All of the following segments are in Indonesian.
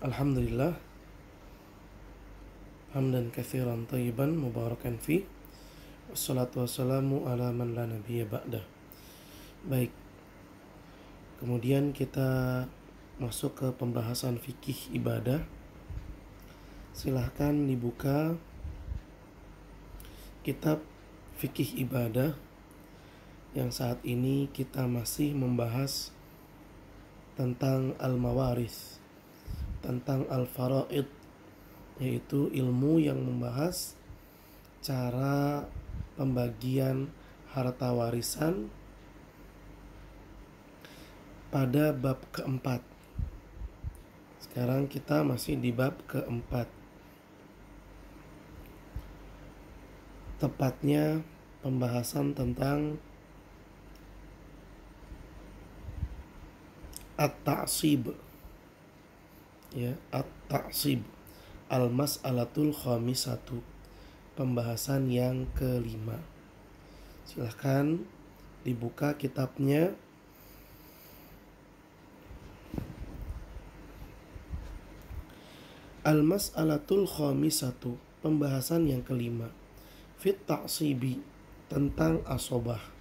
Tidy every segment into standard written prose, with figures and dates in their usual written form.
Alhamdulillah, hamdan katsiran thayyiban mubarakan fi, wassalatu wassalamu ala man la nabiyya ba'dah. Baik, kemudian kita masuk ke pembahasan fikih ibadah. Silahkan dibuka kitab fikih ibadah yang saat ini kita masih membahas tentang al-mawarith, tentang al-faraid, yaitu ilmu yang membahas cara pembagian harta warisan pada bab keempat. Sekarang kita masih di bab keempat, tepatnya pembahasan tentang at-ta'sib, ya, at-ta'sib, al-mas'alatul khamisatu, pembahasan yang kelima. Silahkan dibuka kitabnya. Al-mas'alatul khamisatu, pembahasan yang kelima. Fit ta'sibi, tentang asobah.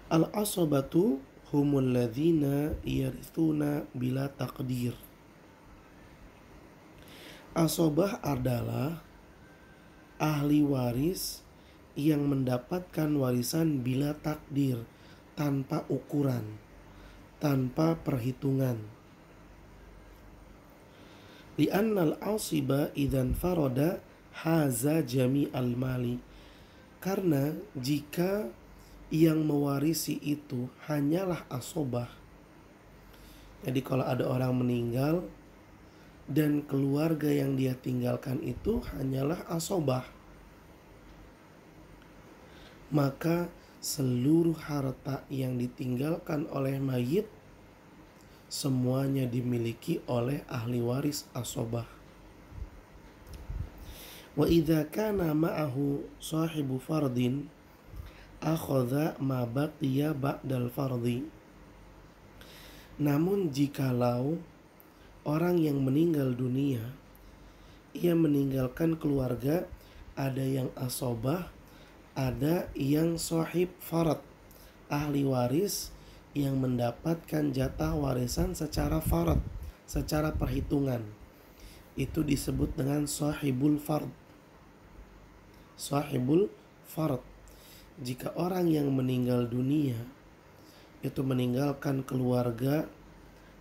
Al-asobatu humul ladzina yarithuna bila takdir. Asobah adalah ahli waris yang mendapatkan warisan bila takdir, tanpa ukuran, tanpa perhitungan. Li'annal asiba idzan farada haza jami'al mali, karena jika yang mewarisi itu hanyalah asobah, jadi kalau ada orang meninggal dan keluarga yang dia tinggalkan itu hanyalah asobah, maka seluruh harta yang ditinggalkan oleh mayit semuanya dimiliki oleh ahli waris asobah. Wa idza kana ma'ahu sahibu fardin akhadha ma baqiya ba'dal fardhi. Namun jikalau orang yang meninggal dunia, ia meninggalkan keluarga, ada yang asobah, ada yang sahib farad, ahli waris yang mendapatkan jatah warisan secara farad, secara perhitungan, itu disebut dengan sahibul fard. Sahibul fard. Jika orang yang meninggal dunia itu meninggalkan keluarga,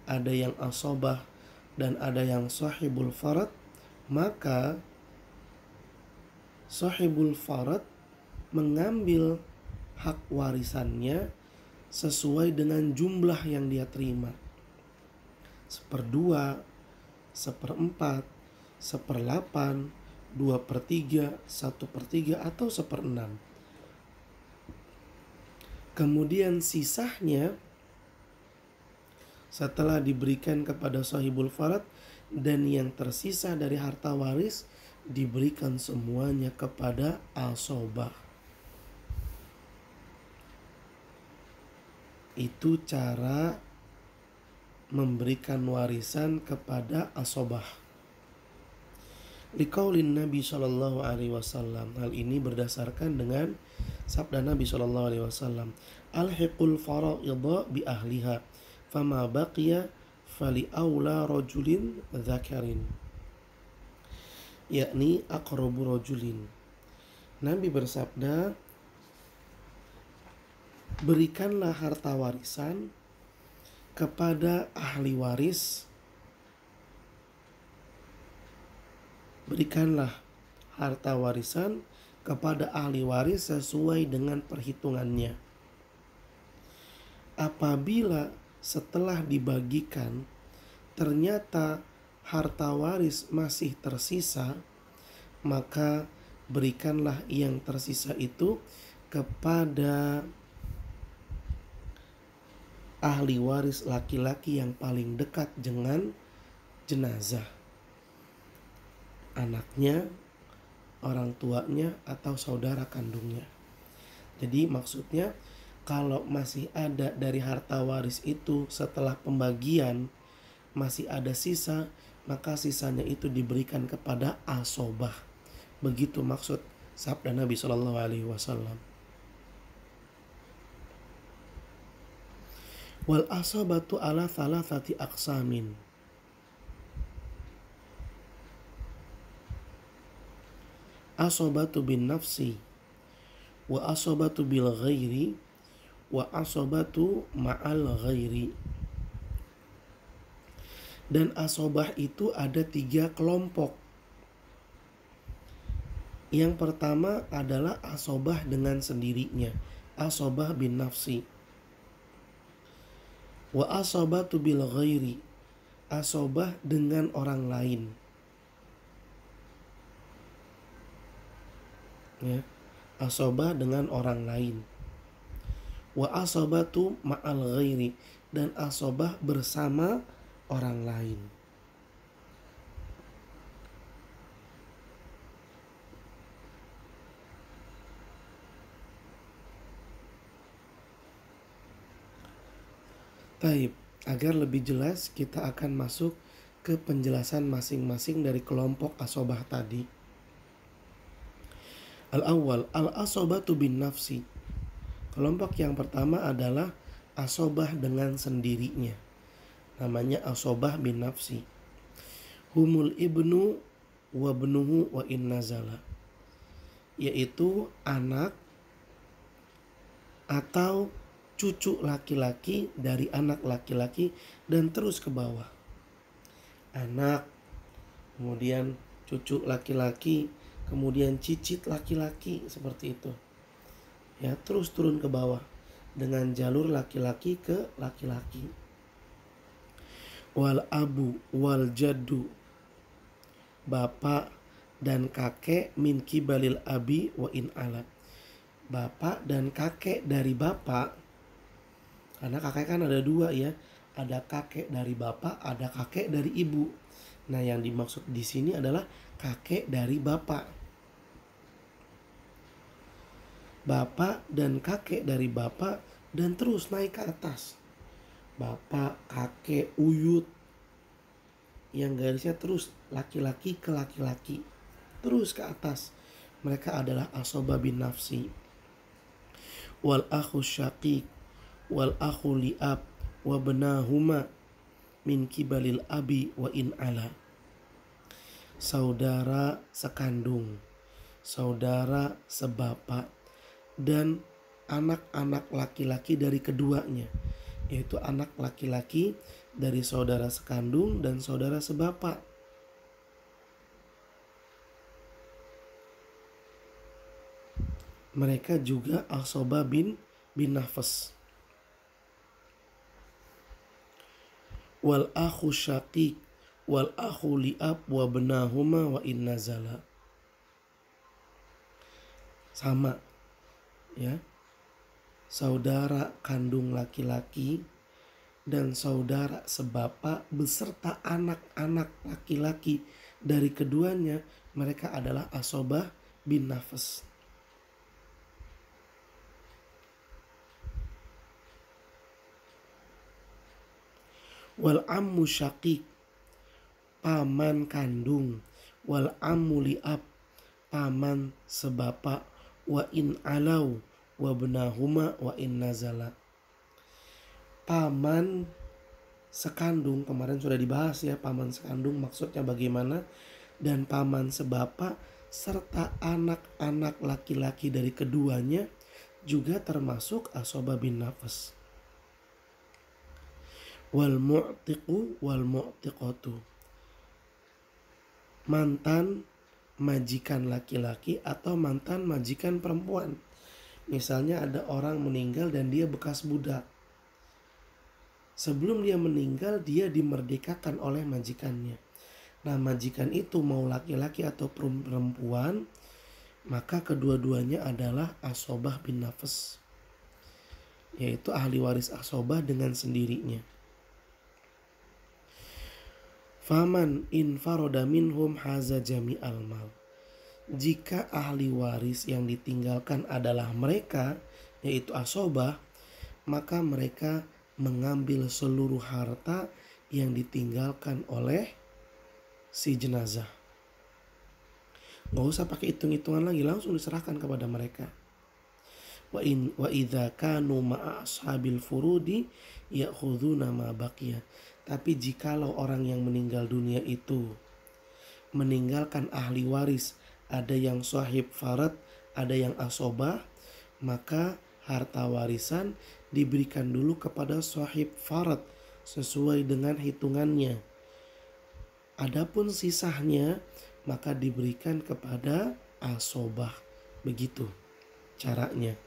ada yang asobah dan ada yang sahibul farad, maka sahibul farad mengambil hak warisannya sesuai dengan jumlah yang dia terima. 1/2, 1/4, 1/8, 2/3, 1/3, atau 1/6. Kemudian sisanya setelah diberikan kepada sahibul farad, dan yang tersisa dari harta waris diberikan semuanya kepada asobah. Itu cara memberikan warisan kepada asobah. Liqaulin Nabi sallallahu alaihi wasallam, hal ini berdasarkan dengan sabda Nabi sallallahu alaihi wasallam, alhiqul faraidha bi ahliha fama baqiya fali aula rajulin dzakarin, yakni aqrabu rajulin. Nabi bersabda, berikanlah harta warisan kepada ahli waris, berikanlah harta warisan kepada ahli waris sesuai dengan perhitungannya. Apabila setelah dibagikan ternyata harta waris masih tersisa, maka berikanlah yang tersisa itu kepada ahli waris laki-laki yang paling dekat dengan jenazah, anaknya, orang tuanya, atau saudara kandungnya. Jadi maksudnya kalau masih ada dari harta waris itu setelah pembagian masih ada sisa, maka sisanya itu diberikan kepada asobah. Begitu maksud sabda Nabi Shallallahu Alaihi Wasallam. Wal asobatu ala thalathati aqsamin. Asobatu bin nafsi, wa asobatu bil ghairi, wa asobatu ma'al ghairi. Dan asobah itu ada 3 kelompok. Yang pertama adalah asobah dengan sendirinya, asobah bin nafsi. Wa asobatu bil ghairi, asobah dengan orang lain. Ya, asobah dengan orang lain. Wa asobatu ma'al ghairi, dan asobah bersama orang lain. Taib, agar lebih jelas kita akan masuk ke penjelasan masing-masing dari kelompok asobah tadi. Al-awwal, al-asobatu bin nafsi. Kelompok yang pertama adalah asobah dengan sendirinya. Namanya asobah bin nafsi. Humul ibnu wa benuhu wa in nazala. Yaitu anak atau cucu laki-laki dari anak laki-laki dan terus ke bawah. Anak, kemudian cucu laki-laki, kemudian cicit laki-laki, seperti itu. Ya, terus turun ke bawah dengan jalur laki-laki ke laki-laki. Wal abu wal jaddu, bapak dan kakek min kibalil abi wa in ala. Bapak dan kakek dari bapak, karena kakek kan ada 2 ya, ada kakek dari bapak, ada kakek dari ibu. Nah, yang dimaksud di sini adalah kakek dari bapak. Bapak dan kakek dari bapak dan terus naik ke atas. Bapak, kakek, uyut, yang garisnya terus laki-laki ke laki-laki, terus ke atas. Mereka adalah asobah bin nafsi. Wal akhu syaqiq, wal akhu li'ab, wa benahuma min kibalil abi wa in ala. Saudara sekandung, saudara sebapak, dan anak-anak laki-laki dari keduanya, yaitu anak laki-laki dari saudara sekandung dan saudara sebapak. Mereka juga asobah bin nafas. Wal akhu syaqiq, wal akhu li'ab, wa benahuma wa in nazala. Sama, ya, saudara kandung laki-laki dan saudara sebapak beserta anak-anak laki-laki dari keduanya, mereka adalah asobah bin nafas. Wal ammu syaqiq, paman kandung, wal ammu li'ab, paman sebapak, wa in alau, wa benahuma wa in nazala. Paman sekandung kemarin sudah dibahas ya, paman sekandung maksudnya bagaimana, dan paman sebapak serta anak-anak laki-laki dari keduanya juga termasuk asobah bin nafas. Wal mu'tiqu wal mu'tiqatu, mantan majikan laki-laki atau mantan majikan perempuan. Misalnya ada orang meninggal dan dia bekas budak. Sebelum dia meninggal, dia dimerdekakan oleh majikannya. Nah, majikan itu mau laki-laki atau perempuan, maka kedua-duanya adalah asobah bin nafas, yaitu ahli waris asobah dengan sendirinya. Faman infaroda minhum haza jami'al mal. Jika ahli waris yang ditinggalkan adalah mereka, yaitu asobah, maka mereka mengambil seluruh harta yang ditinggalkan oleh si jenazah. Nggak usah pakai hitung-hitungan lagi, langsung diserahkan kepada mereka. Wa idza kanu ma'a ashabil furudi ya'khuduna ma baqiya. Tapi jikalau orang yang meninggal dunia itu meninggalkan ahli waris, ada yang sahib farad, ada yang asobah, maka harta warisan diberikan dulu kepada sahib farad sesuai dengan hitungannya. Adapun sisanya maka diberikan kepada asobah. Begitu caranya.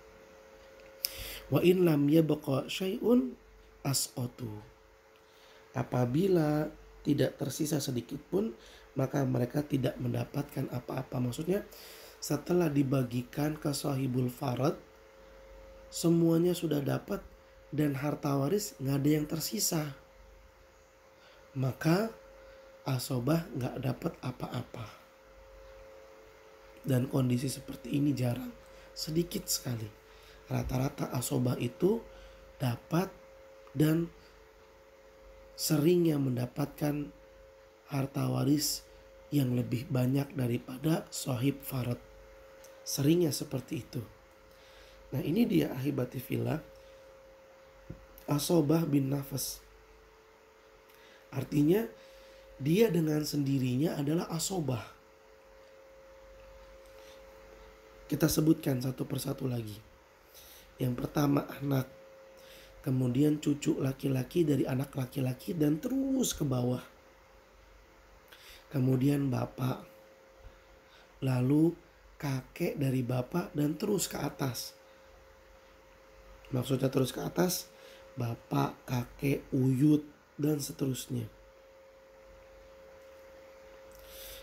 Wa in lam yabqa syai'un asqatu. Apabila tidak tersisa sedikit pun, maka mereka tidak mendapatkan apa-apa. Maksudnya setelah dibagikan ke sahibul farad, semuanya sudah dapat dan harta waris nggak ada yang tersisa. Maka asobah nggak dapat apa-apa. Dan kondisi seperti ini jarang, sedikit sekali. Rata-rata asobah itu dapat dan seringnya mendapatkan harta waris yang lebih banyak daripada sahib farad. Seringnya seperti itu. Nah, ini dia ahibati fillah, asobah bin nafas. Artinya dia dengan sendirinya adalah asobah. Kita sebutkan satu persatu lagi. Yang pertama anak, kemudian cucu laki-laki dari anak laki-laki dan terus ke bawah. Kemudian bapak, lalu kakek dari bapak dan terus ke atas. Maksudnya terus ke atas, bapak, kakek, uyut dan seterusnya.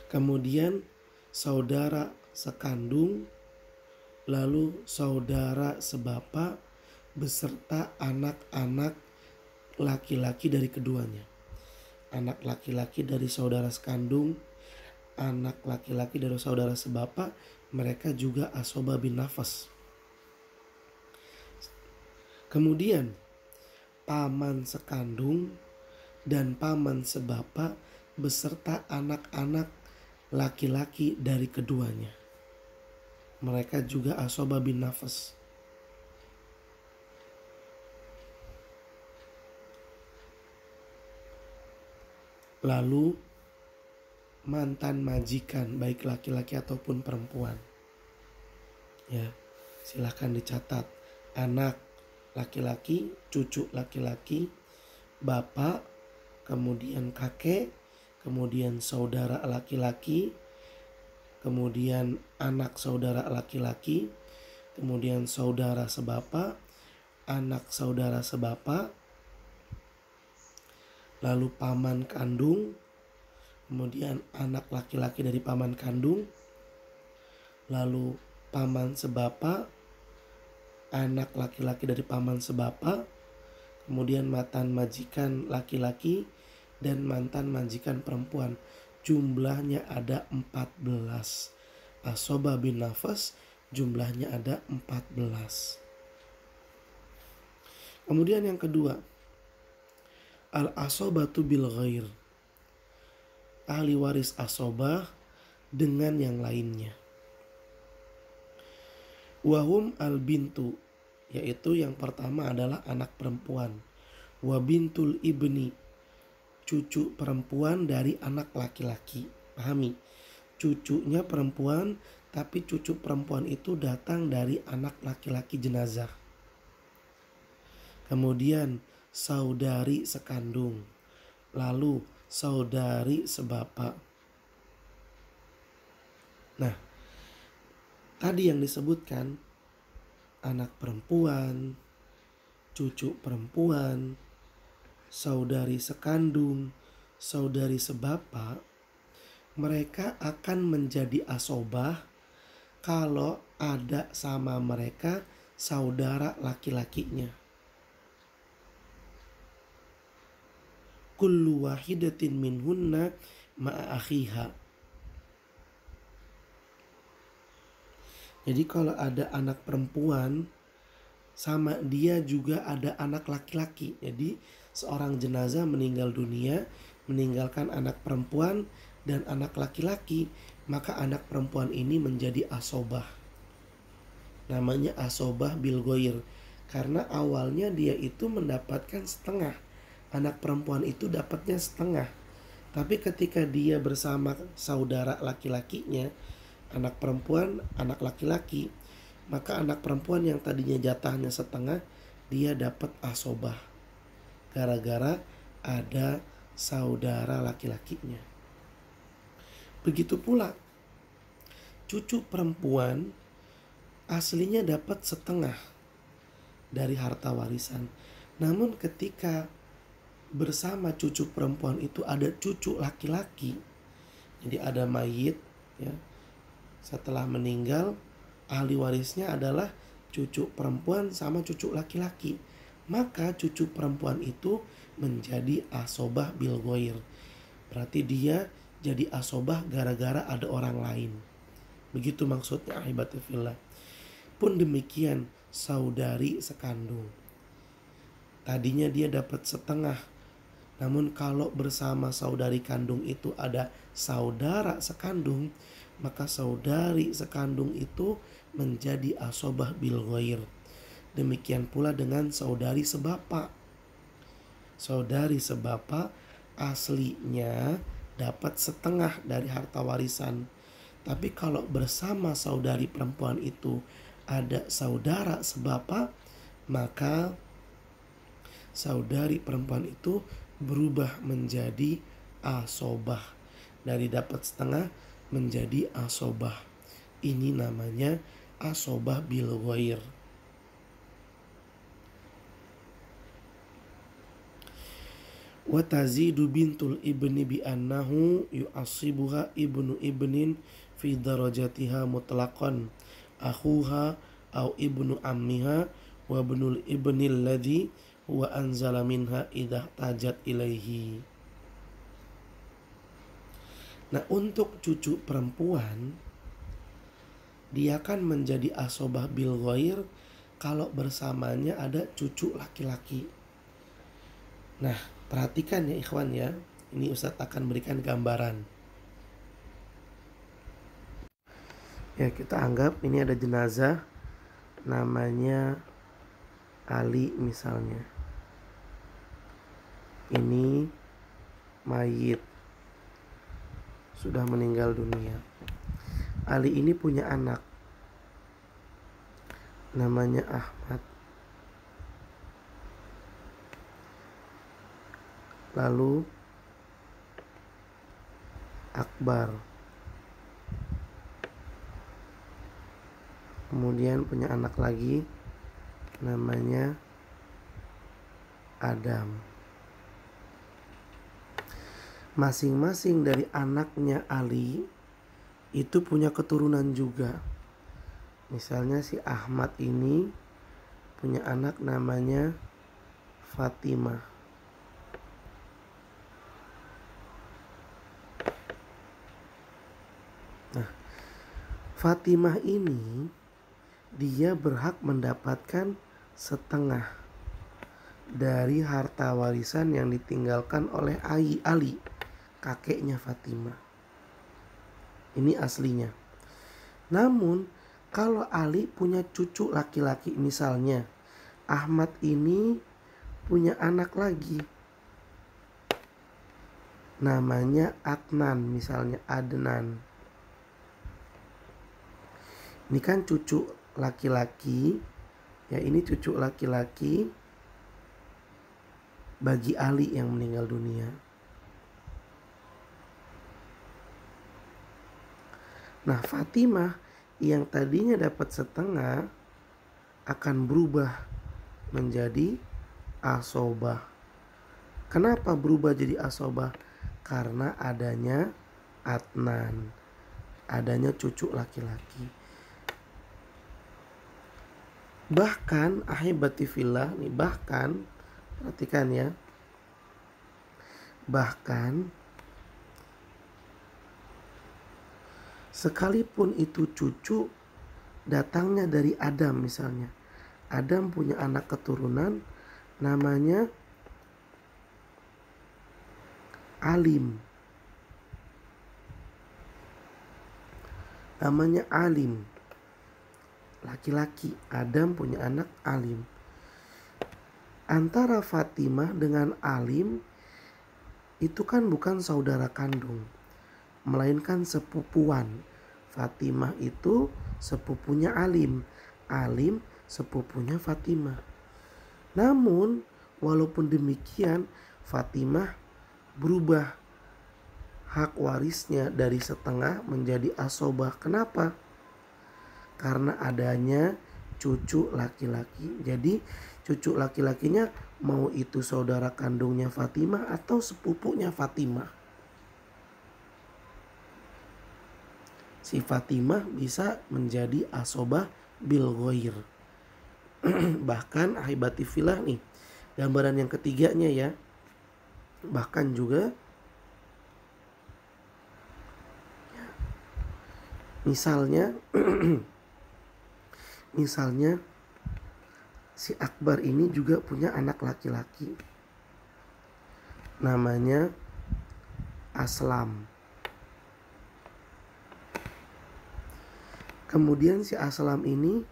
Kemudian saudara sekandung, lalu saudara sebapak beserta anak-anak laki-laki dari keduanya. Anak laki-laki dari saudara sekandung, anak laki-laki dari saudara sebapak, mereka juga asobah bin nafas. Kemudian paman sekandung dan paman sebapak beserta anak-anak laki-laki dari keduanya. Mereka juga asobah bin nafas. Lalu mantan majikan baik laki-laki ataupun perempuan. Ya, silahkan dicatat. Anak laki-laki, cucu laki-laki, bapak, kemudian kakek, kemudian saudara laki-laki, kemudian anak saudara laki-laki, kemudian saudara sebapak, anak saudara sebapak, lalu paman kandung, kemudian anak laki-laki dari paman kandung, lalu paman sebapak, anak laki-laki dari paman sebapak, kemudian mantan majikan laki-laki dan mantan majikan perempuan. Jumlahnya ada 14. Asobah bin nafas jumlahnya ada 14. Kemudian yang kedua, al-asobatu bil ghair. Ahli waris asobah dengan yang lainnya. Wahum al-bintu, yaitu yang pertama adalah anak perempuan. Wa bintul ibni, cucu perempuan dari anak laki-laki. Pahami, cucunya perempuan, tapi cucu perempuan itu datang dari anak laki-laki jenazah. Kemudian saudari sekandung, lalu saudari sebapak. Nah, tadi yang disebutkan anak perempuan, cucu perempuan, saudari sekandung, saudari sebapak, mereka akan menjadi asobah kalau ada sama mereka saudara laki-lakinya. Kullu wahidatin minhunna ma'a akhiha. Jadi kalau ada anak perempuan, sama dia juga ada anak laki-laki. Jadi seorang jenazah meninggal dunia, meninggalkan anak perempuan dan anak laki-laki, maka anak perempuan ini menjadi asobah. Namanya asobah bil ghair, karena awalnya dia itu mendapatkan setengah, anak perempuan itu dapatnya setengah. Tapi ketika dia bersama saudara laki-lakinya, anak perempuan, anak laki-laki, maka anak perempuan yang tadinya jatahnya setengah, dia dapat asobah gara-gara ada saudara laki-lakinya. Begitu pula cucu perempuan aslinya dapat setengah dari harta warisan. Namun ketika bersama cucu perempuan itu ada cucu laki-laki, jadi ada mayit ya, setelah meninggal ahli warisnya adalah cucu perempuan sama cucu laki-laki, maka cucu perempuan itu menjadi asobah bil ghair. Berarti dia jadi asobah gara-gara ada orang lain. Begitu maksudnya ahibati fillah. Pun demikian saudari sekandung. Tadinya dia dapat setengah, namun kalau bersama saudari kandung itu ada saudara sekandung, maka saudari sekandung itu menjadi asobah bil ghair. Demikian pula dengan saudari sebapak. Saudari sebapak aslinya dapat setengah dari harta warisan. Tapi kalau bersama saudari perempuan itu ada saudara sebapak, maka saudari perempuan itu berubah menjadi asobah. Dari dapat setengah menjadi asobah. Ini namanya asobah bil ghair. Wa tazidu bintul ibni bi annahu yu'assibuha ibnu ibnin fi darajatiha mutlaqan akhuha au ibnu ammiha wa ibnul ibni alladhi huwa anzala minha idha tajat ilaihi. Nah, untuk cucu perempuan dia kan menjadi asobah bil ghair kalau bersamanya ada cucu laki-laki. Nah, perhatikan ya ikhwan ya. Ini Ustadz akan berikan gambaran. Ya, kita anggap ini ada jenazah namanya Ali misalnya. Ini mayit sudah meninggal dunia. Ali ini punya anak namanya Ahmad. Lalu Akbar. Kemudian punya anak lagi namanya Adam. Masing-masing dari anaknya Ali itu punya keturunan juga. Misalnya si Ahmad ini punya anak namanya Fatimah. Nah, Fatimah ini dia berhak mendapatkan setengah dari harta warisan yang ditinggalkan oleh Ali, kakeknya Fatimah. Ini aslinya. Namun kalau Ali punya cucu laki-laki, misalnya Ahmad ini punya anak lagi namanya Adnan, misalnya Adnan. Ini kan cucu laki-laki, ya, ini cucu laki-laki bagi Ali yang meninggal dunia. Nah, Fatimah yang tadinya dapat setengah akan berubah menjadi asobah. Kenapa berubah jadi asobah? Karena adanya Adnan, adanya cucu laki-laki. Bahkan ahibati fillah nih, bahkan perhatikan ya, bahkan sekalipun itu cucu datangnya dari Adam misalnya. Adam punya anak keturunan namanya alim. Namanya alim. Laki-laki. Adam punya anak alim. Antara Fatimah dengan alim itu kan bukan saudara kandung, melainkan sepupuan. Fatimah itu sepupunya alim. Alim sepupunya Fatimah. Namun walaupun demikian, Fatimah berubah hak warisnya dari setengah menjadi asobah. Kenapa? Karena adanya cucu laki-laki. Jadi cucu laki-lakinya mau itu saudara kandungnya Fatimah atau sepupunya Fatimah. Si Fatimah bisa menjadi asobah bil ghair. Bahkan ahibati fillah nih, gambaran yang ketiganya ya. Bahkan juga misalnya misalnya si Akbar ini juga punya anak laki-laki. Namanya Aslam. Kemudian si Aslam ini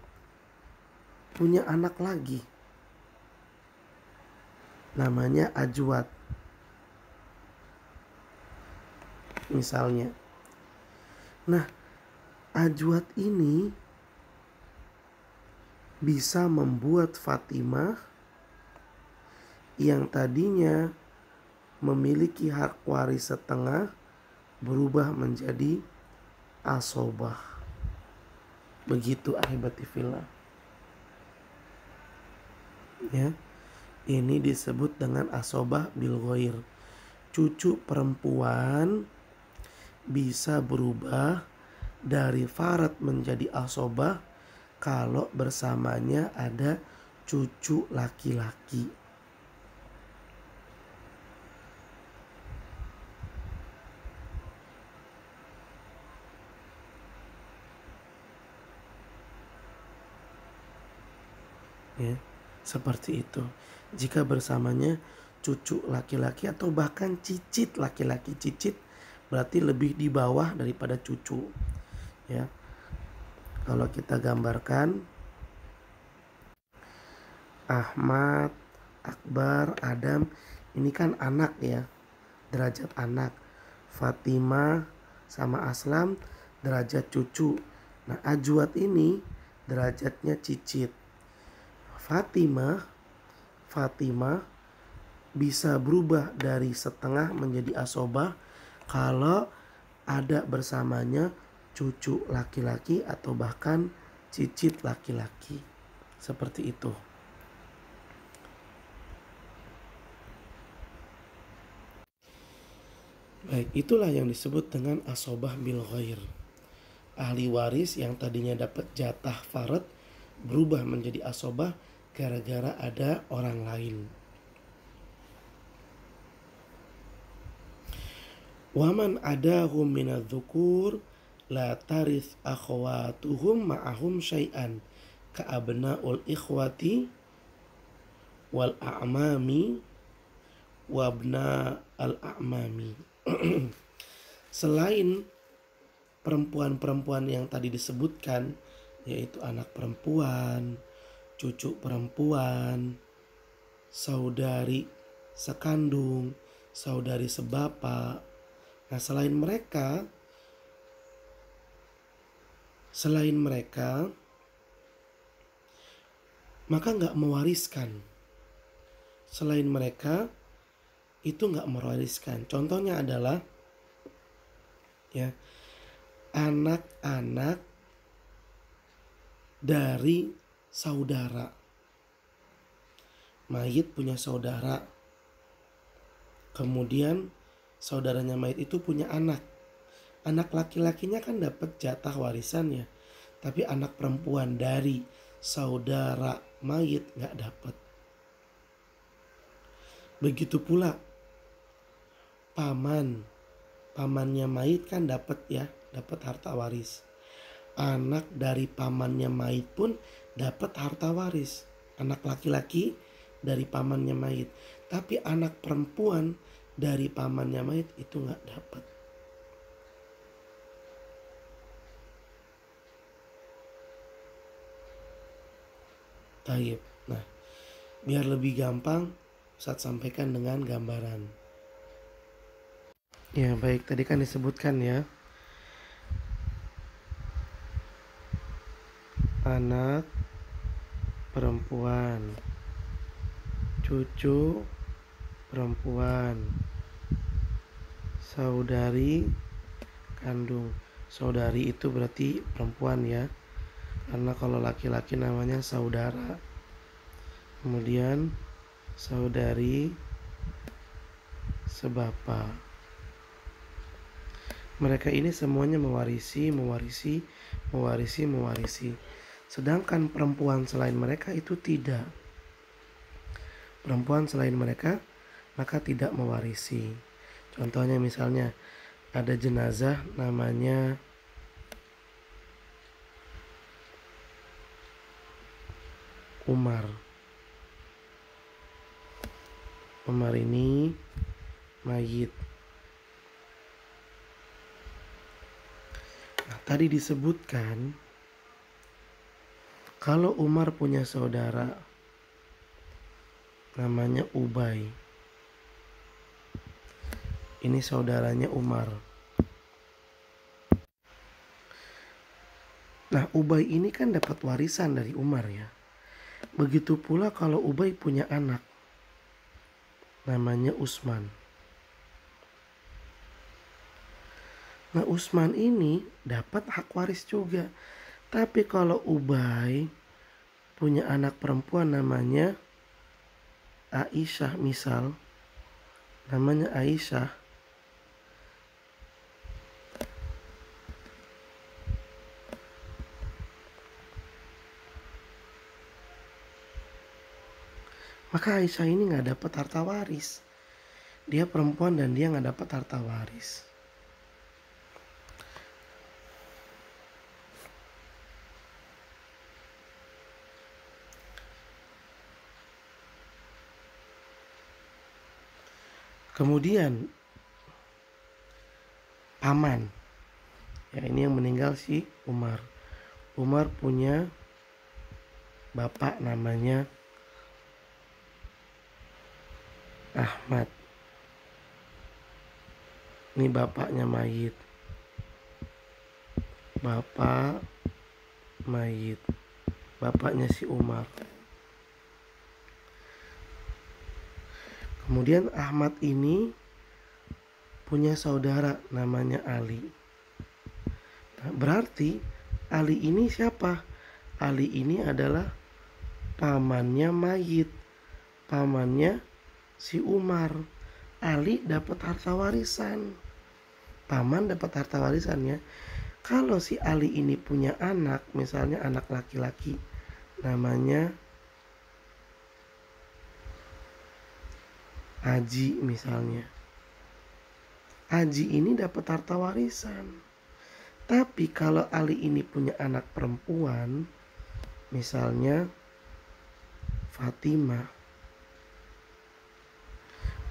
punya anak lagi. Namanya Ajwad. Misalnya. Nah, Ajwad ini bisa membuat Fatimah yang tadinya memiliki hak waris setengah berubah menjadi asobah. Begitu ahibati fillah. Ya, ini disebut dengan asobah bil ghair. Cucu perempuan bisa berubah dari farad menjadi asobah kalau bersamanya ada cucu laki-laki. Ya, seperti itu. Jika bersamanya cucu laki-laki atau bahkan cicit laki-laki. Cicit berarti lebih di bawah daripada cucu. Ya. Kalau kita gambarkan Ahmad, Akbar, Adam, ini kan anak ya, derajat anak. Fatimah sama Aslam derajat cucu. Nah, Ajwad ini derajatnya cicit. Fatimah bisa berubah dari setengah menjadi asobah kalau ada bersamanya cucu laki-laki atau bahkan cicit laki-laki. Seperti itu. Baik, itulah yang disebut dengan asobah bil ghair. Ahli waris yang tadinya dapat jatah farad berubah menjadi asobah gara-gara ada orang lain. Waman adahum minadzukur la tarith akhwatuhum ma'ahum syai'an ka'abna'ul ikhwati wal a'mami wabna al-a'mami. Selain perempuan-perempuan yang tadi disebutkan, yaitu anak perempuan, cucu perempuan, saudari sekandung, saudari sebapak. Nah, selain mereka maka nggak mewariskan. Selain mereka itu nggak mewariskan. Contohnya adalah ya, anak-anak dari saudara. Mayit punya saudara. Kemudian saudaranya mayit itu punya anak. Anak laki-lakinya kan dapat jatah warisannya. Tapi anak perempuan dari saudara mayit gak dapat. Begitu pula pamannya mayit kan dapat ya, dapat harta waris. Anak dari pamannya mayit pun dapat harta waris. Anak laki-laki dari pamannya mayit. Tapi anak perempuan dari pamannya mayit itu nggak dapat. Taib. Nah, biar lebih gampang Ustadz sampaikan dengan gambaran. Ya baik, tadi kan disebutkan ya, anak perempuan, cucu perempuan, saudari kandung. Saudari itu berarti perempuan ya, karena kalau laki-laki namanya saudara. Kemudian saudari sebapa. Mereka ini semuanya mewarisi. Sedangkan perempuan selain mereka itu tidak. Perempuan selain mereka maka tidak mewarisi. Contohnya misalnya ada jenazah namanya Umar. Umar ini mayit. Nah, tadi disebutkan kalau Umar punya saudara namanya Ubay. Ini saudaranya Umar. Nah, Ubay ini kan dapat warisan dari Umar ya. Begitu pula kalau Ubay punya anak namanya Utsman. Nah, Utsman ini dapat hak waris juga. Tapi kalau Ubay punya anak perempuan namanya Aisyah misal, namanya Aisyah, maka Aisyah ini nggak dapat harta waris. Dia perempuan dan dia nggak dapat harta waris. Kemudian paman, ya ini yang meninggal si Umar. Umar punya bapak namanya Ahmad. Ini bapaknya mayit. Bapak mayit. Bapaknya si Umar. Kemudian Ahmad ini punya saudara namanya Ali. Nah, berarti Ali ini siapa? Ali ini adalah pamannya mayit. Pamannya si Umar. Ali dapat harta warisan. Paman dapat harta warisannya. Kalau si Ali ini punya anak, misalnya anak laki-laki, namanya Aji misalnya. Aji ini dapat harta warisan. Tapi kalau Ali ini punya anak perempuan, misalnya Fatimah,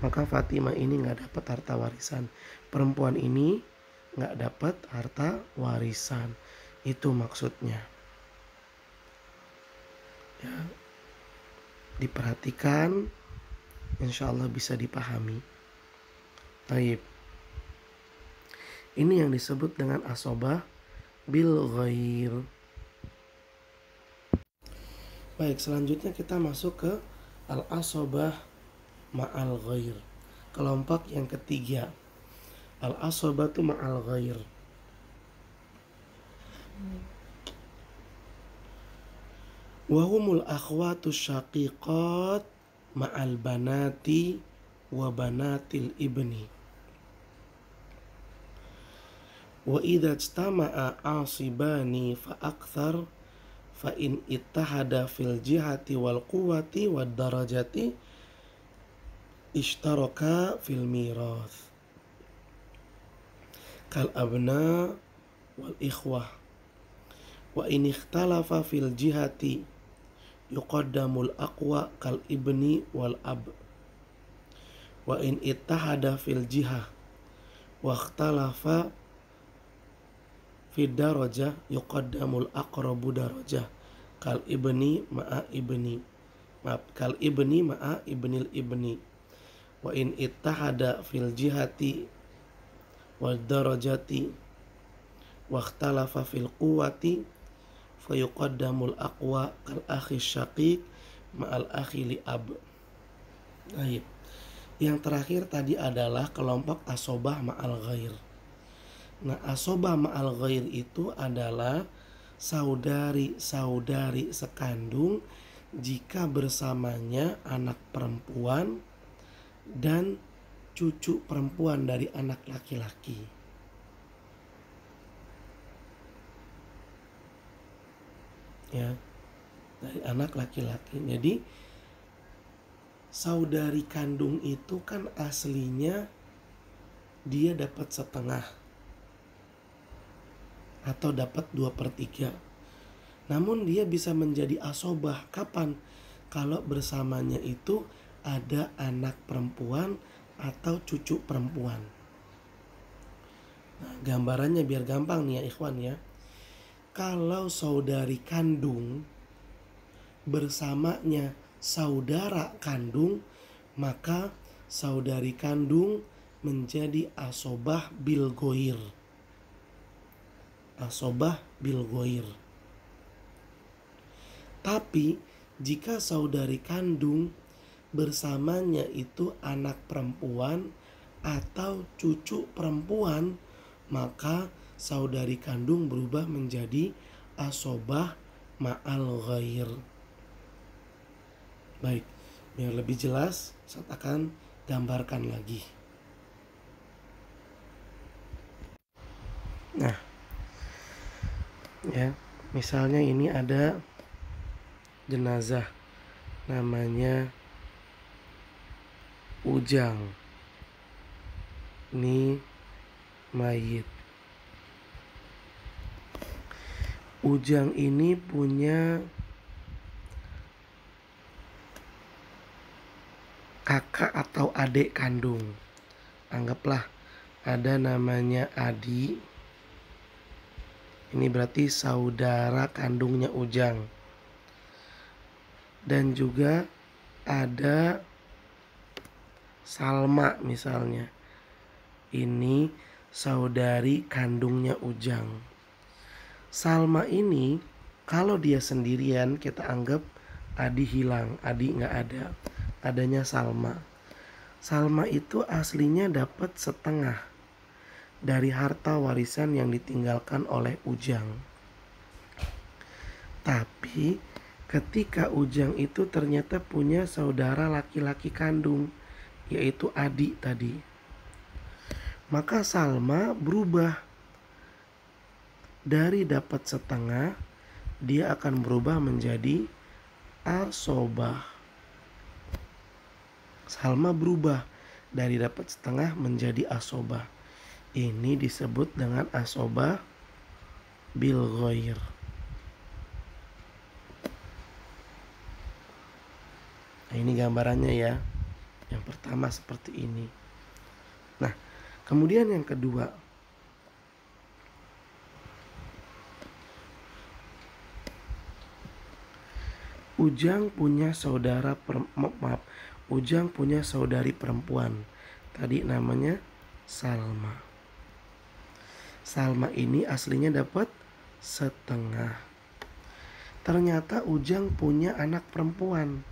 maka Fatimah ini nggak dapat harta warisan. Perempuan ini nggak dapat harta warisan. Itu maksudnya. Ya, diperhatikan, insya Allah bisa dipahami. Taib. Ini yang disebut dengan asobah bil ghair. Baik, selanjutnya kita masuk ke al-asobah ma'al ghair. Kelompok yang ketiga, al-asobatu ma'al ghair. Wahumul akhwatu syaqiqat ma'al banati wa banatil ibni. Wa idza ijtama'a asibani fa akthar fa in ittahada fil jihati wal quwwati wad darajati ishtaraka fil mirath kal abna wal ikhwah wa in ikhtalafa fil jihati yuqaddamul aqwa kal ibni wal ab Wa in ittahada fil jihah wa ikhtalafa fid darajah yuqaddamul aqrabu darajah kal ibni ma'a ibni. Kal ibni ma'a ibnil ibni. Wa in ittahada fil jihati wa darajati wa ikhtalafa fil quwwati fayuqaddamul aqwa kal akhi syaqiq ma'al akhi li ab. Baik. Yang terakhir tadi adalah kelompok asobah ma'al ghair. Nah, asobah ma'al ghair itu adalah saudari-saudari sekandung jika bersamanya anak perempuan dan cucu perempuan dari anak laki-laki. Ya, dari anak laki-laki. Jadi saudari kandung itu kan aslinya dia dapat setengah atau dapat 2/3. Namun dia bisa menjadi asobah kapan? Kalau bersamanya itu ada anak perempuan atau cucu perempuan. Nah, gambarannya biar gampang nih ya ikhwan ya. Kalau saudari kandung bersamanya saudara kandung, maka saudari kandung menjadi asobah bil goir. Asobah bil goir. Tapi jika saudari kandung bersamanya itu anak perempuan atau cucu perempuan, maka saudari kandung berubah menjadi asobah ma'al ghair. Baik, biar lebih jelas saya akan gambarkan lagi. Nah, ya, misalnya ini ada jenazah namanya Ujang. Ini mayit. Ujang ini punya kakak atau adik kandung. Anggaplah ada namanya Adi. Ini berarti saudara kandungnya Ujang. Dan juga ada Salma misalnya. Ini saudari kandungnya Ujang. Salma ini kalau dia sendirian kita anggap Adi hilang, Adi nggak ada. Adanya Salma. Salma itu aslinya dapat setengah dari harta warisan yang ditinggalkan oleh Ujang. Tapi ketika Ujang itu ternyata punya saudara laki-laki kandung, yaitu Adi tadi, maka Salma berubah. Dari dapat setengah, dia akan berubah menjadi asobah. Salma berubah dari dapat setengah menjadi asobah. Ini disebut dengan asobah bil ghair. Nah, ini gambarannya ya. Yang pertama seperti ini. Nah, kemudian yang kedua, Ujang punya Ujang punya saudari perempuan. Tadi namanya Salma. Salma ini aslinya dapat setengah. Ternyata Ujang punya anak perempuan.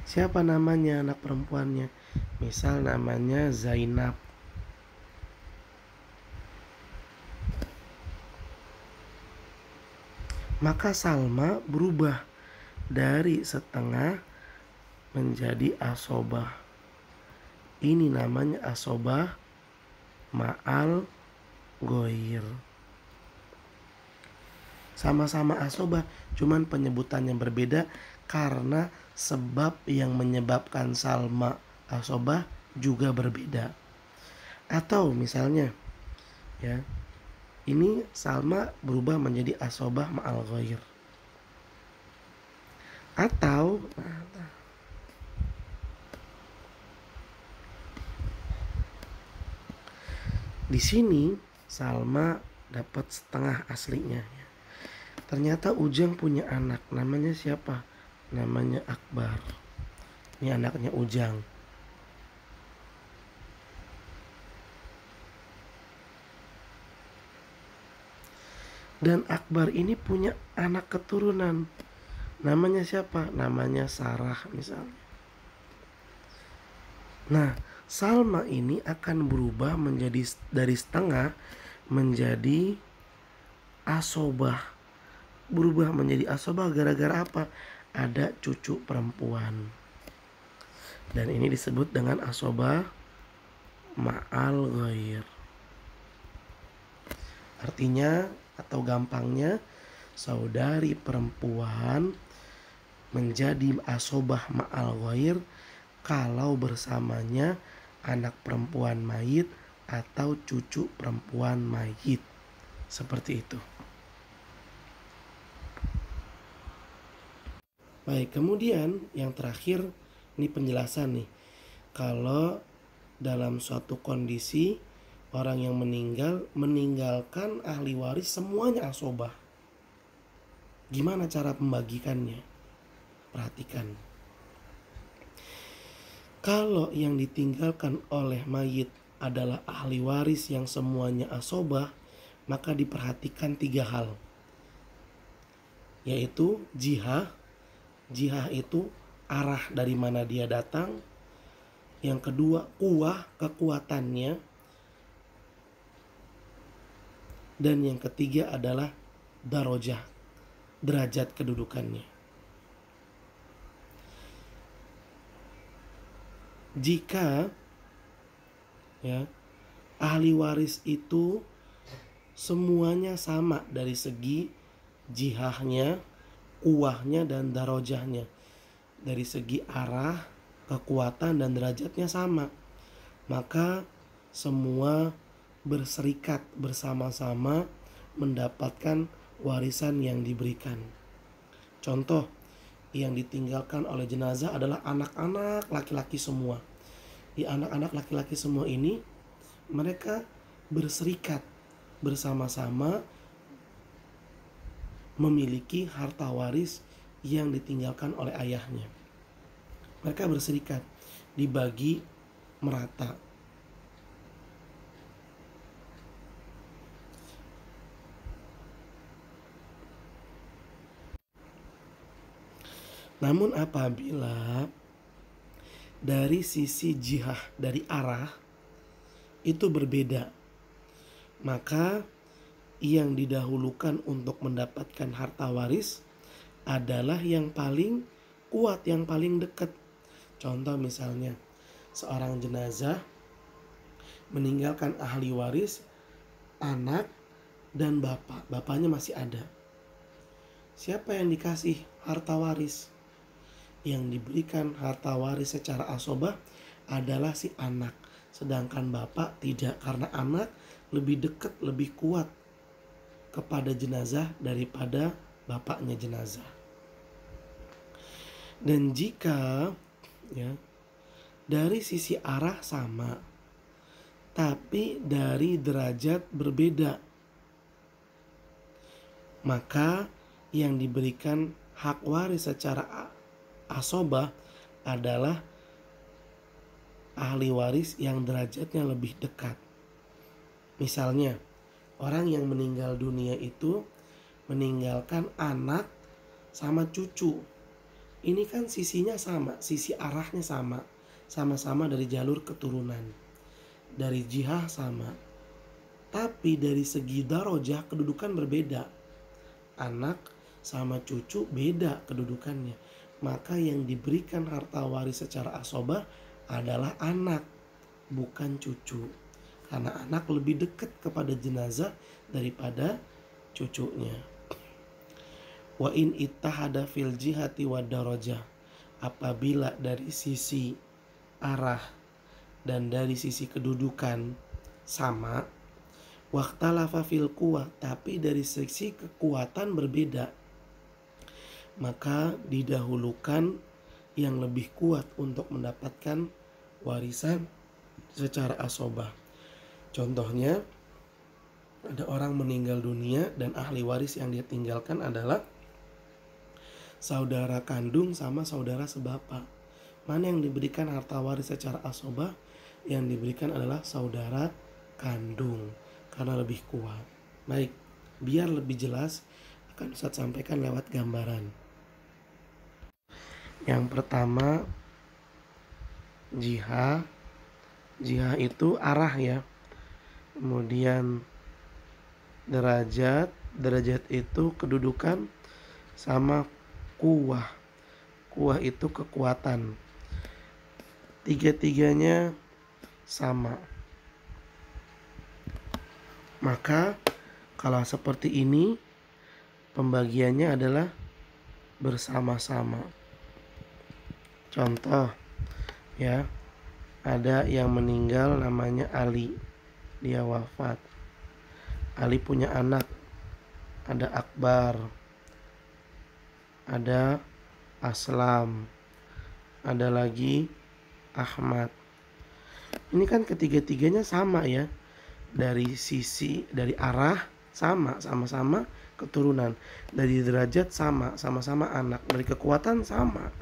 Siapa namanya anak perempuannya? Misal namanya Zainab. Maka Salma berubah dari setengah menjadi asobah. Ini namanya asobah ma'al ghair. Sama-sama asobah, cuman penyebutannya berbeda karena sebab yang menyebabkan Salma asobah juga berbeda. Atau misalnya ya, ini Salma berubah menjadi asobah ma'al ghair. Atau Di sini Salma dapat setengah aslinya. Ternyata Ujang punya anak, namanya siapa? Namanya Akbar. Ini anaknya Ujang. Dan Akbar ini punya anak keturunan. Namanya siapa? Namanya Sarah misalnya. Nah, Salma ini akan berubah menjadi dari setengah menjadi asobah. Berubah menjadi asobah gara-gara apa? Ada cucu perempuan. Dan ini disebut dengan asobah ma'al ghair. Artinya atau gampangnya, saudari perempuan menjadi asobah ma'al ghair kalau bersamanya anak perempuan mayit atau cucu perempuan mayit. Seperti itu. Baik, kemudian yang terakhir ini penjelasan nih. Kalau dalam suatu kondisi orang yang meninggalkan ahli waris semuanya asobah. Gimana cara pembagikannya? Perhatikan. Kalau yang ditinggalkan oleh mayit adalah ahli waris yang semuanya asobah, maka diperhatikan 3 hal. Yaitu jihah. Jihah itu arah dari mana dia datang. Yang kedua, kuwah, kekuatannya. Dan yang ketiga adalah darajah, derajat kedudukannya. Jika ahli waris itu semuanya sama dari segi jihahnya, kuwahnya, dan darajahnya, dari segi arah, kekuatan, dan derajatnya sama, maka semua berserikat bersama-sama mendapatkan warisan yang diberikan. Contoh, yang ditinggalkan oleh jenazah adalah anak-anak laki-laki semua. Di anak-anak laki-laki semua ini, mereka berserikat bersama-sama memiliki harta waris yang ditinggalkan oleh ayahnya. Mereka berserikat, dibagi merata. Namun apabila dari sisi jihah, dari arah itu berbeda, maka yang didahulukan untuk mendapatkan harta waris adalah yang paling kuat, yang paling dekat. Contoh misalnya, seorang jenazah meninggalkan ahli waris, anak dan bapak. Bapaknya masih ada. Siapa yang dikasih harta waris? Yang diberikan harta waris secara asobah adalah si anak. Sedangkan bapak tidak, karena anak lebih dekat, lebih kuat kepada jenazah daripada bapaknya jenazah. Dan jika dari sisi arah sama, tapi dari derajat berbeda, maka yang diberikan hak waris secara asobah adalah ahli waris yang derajatnya lebih dekat. Misalnya, orang yang meninggal dunia itu meninggalkan anak sama cucu. Ini kan sisinya sama, sisi arahnya sama. Sama-sama dari jalur keturunan. Dari jihah sama. Tapi dari segi darajah kedudukan berbeda. Anak sama cucu beda kedudukannya. Maka yang diberikan harta waris secara asobah adalah anak, bukan cucu. Karena anak lebih dekat kepada jenazah daripada cucunya. Wa in ittahada fil jihati wa darajah. Apabila dari sisi arah dan dari sisi kedudukan sama, waqtalafa fil quwwah, tapi dari sisi kekuatan berbeda, maka didahulukan yang lebih kuat untuk mendapatkan warisan secara asobah. Contohnya, ada orang meninggal dunia dan ahli waris yang dia tinggalkan adalah saudara kandung sama saudara sebapa. Mana yang diberikan harta waris secara asobah? Yang diberikan adalah saudara kandung karena lebih kuat. Baik, biar lebih jelas akan Ustaz sampaikan lewat gambaran. Yang pertama, jihah. Jihah itu arah ya. Kemudian derajat. Derajat itu kedudukan sama kuwah. Kuwah itu kekuatan. Tiga-tiganya sama. Maka kalau seperti ini pembagiannya adalah bersama-sama. Contoh ya, ada yang meninggal namanya Ali, dia wafat. Ali punya anak, ada Akbar, ada Aslam, ada lagi Ahmad. Ini kan ketiga-tiganya sama ya, dari sisi, dari arah sama-sama keturunan, dari derajat sama-sama anak, dari kekuatan sama.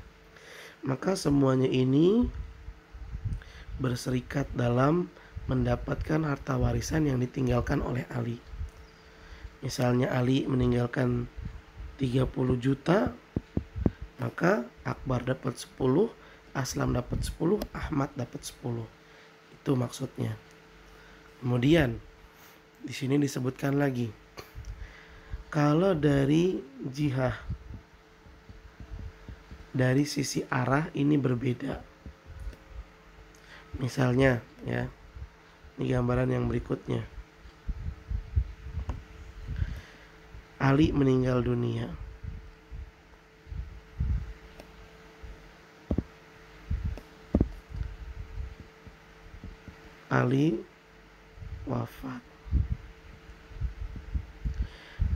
Maka semuanya ini berserikat dalam mendapatkan harta warisan yang ditinggalkan oleh Ali. Misalnya Ali meninggalkan 30 juta, maka Akbar dapat 10, Aslam dapat 10, Ahmad dapat 10. Itu maksudnya. Kemudian di sini disebutkan lagi, kalau dari jihah, dari sisi arah ini berbeda. Misalnya ya, ini gambaran yang berikutnya. Ali meninggal dunia. Ali wafat.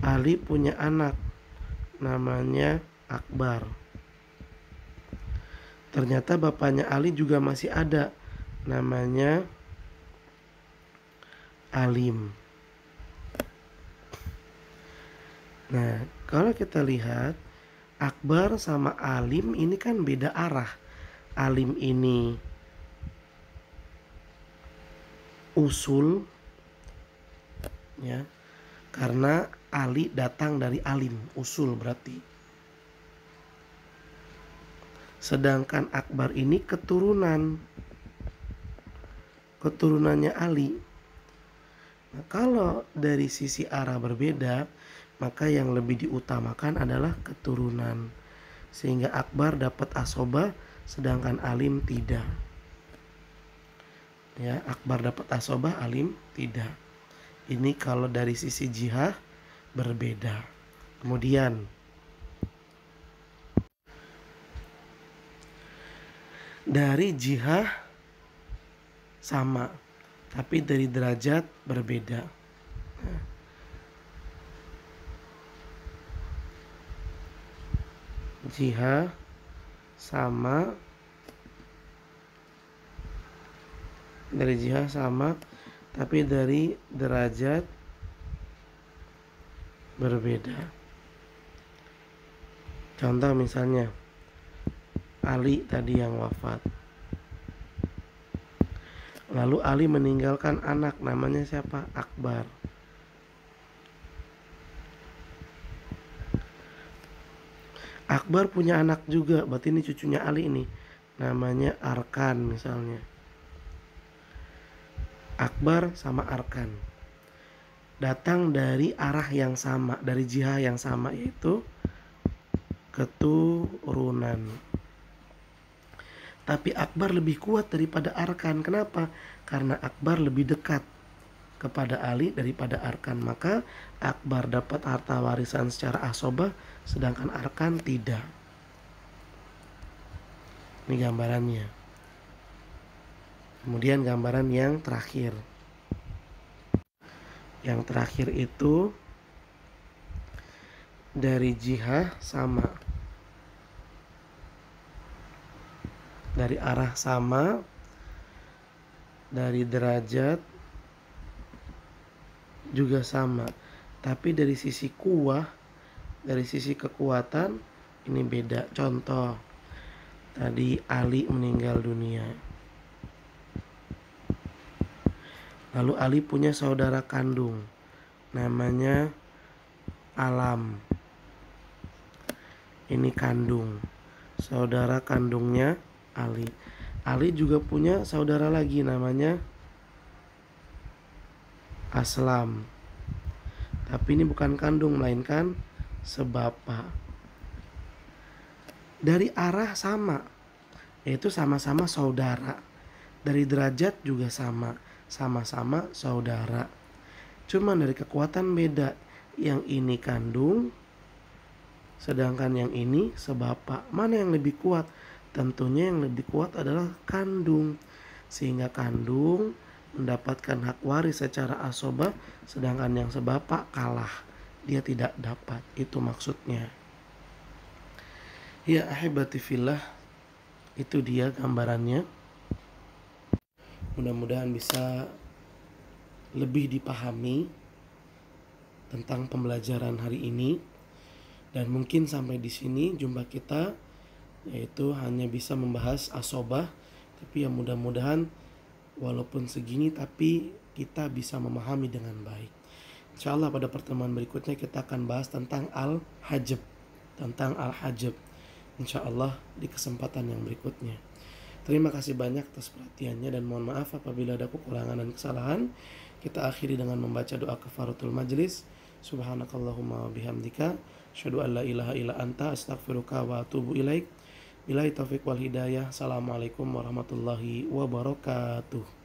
Ali punya anak namanya Akbar. Ternyata bapaknya Ali juga masih ada, namanya Alim. Nah, kalau kita lihat Akbar sama Alim ini kan beda arah. Alim ini usul ya, karena Ali datang dari Alim, usul berarti. Sedangkan Akbar ini keturunannya Ali. Nah, kalau dari sisi arah berbeda, maka yang lebih diutamakan adalah keturunan. Sehingga Akbar dapat asobah, sedangkan Alim tidak. Ya, Akbar dapat asobah, Alim tidak. Ini kalau dari sisi jihah berbeda. Kemudian dari jihah sama, tapi dari derajat berbeda. Jihah sama, dari jihah sama, tapi dari derajat berbeda. Contoh misalnya Ali tadi yang wafat, lalu Ali meninggalkan anak namanya siapa? Akbar. Akbar punya anak juga, berarti ini cucunya Ali ini, namanya Arkan misalnya. Akbar sama Arkan datang dari arah yang sama, dari jihah yang sama, yaitu keturunan. Tapi Akbar lebih kuat daripada Arkan. Kenapa? Karena Akbar lebih dekat kepada Ali daripada Arkan. Maka Akbar dapat harta warisan secara asobah, sedangkan Arkan tidak. Ini gambarannya. Kemudian gambaran yang terakhir. Yang terakhir itu dari jihah sama, dari arah sama, dari derajat juga sama. Tapi dari sisi kuah, dari sisi kekuatan ini beda. Contoh, tadi Ali meninggal dunia. Lalu Ali punya saudara kandung, namanya Alam. Ini kandung, saudara kandungnya Ali. Ali juga punya saudara lagi namanya Aslam. Tapi ini bukan kandung, melainkan sebapa. Dari arah sama, yaitu sama-sama saudara. Dari derajat juga sama, sama-sama saudara. Cuma dari kekuatan beda. Yang ini kandung, sedangkan yang ini sebapa. Mana yang lebih kuat? Tentunya yang lebih kuat adalah kandung. Sehingga kandung mendapatkan hak waris secara asobah, sedangkan yang sebapa kalah, dia tidak dapat. Itu maksudnya. Ya ahibati fillah, itu dia gambarannya. Mudah-mudahan bisa lebih dipahami tentang pembelajaran hari ini. Dan mungkin sampai di sini jumpa kita, yaitu hanya bisa membahas asobah. Tapi ya mudah-mudahan walaupun segini tapi kita bisa memahami dengan baik. Insya Allah pada pertemuan berikutnya kita akan bahas tentang Al-Hajab. Insya Allah di kesempatan yang berikutnya. Terima kasih banyak atas perhatiannya dan mohon maaf apabila ada kekurangan dan kesalahan. Kita akhiri dengan membaca doa kafaratul majlis. Subhanakallahumma wa bihamdika asyhadu an la ilaha illa anta astaghfiruka wa atubu ilaik. Billahi taufiq wal hidayah. Assalamualaikum warahmatullahi wabarakatuh.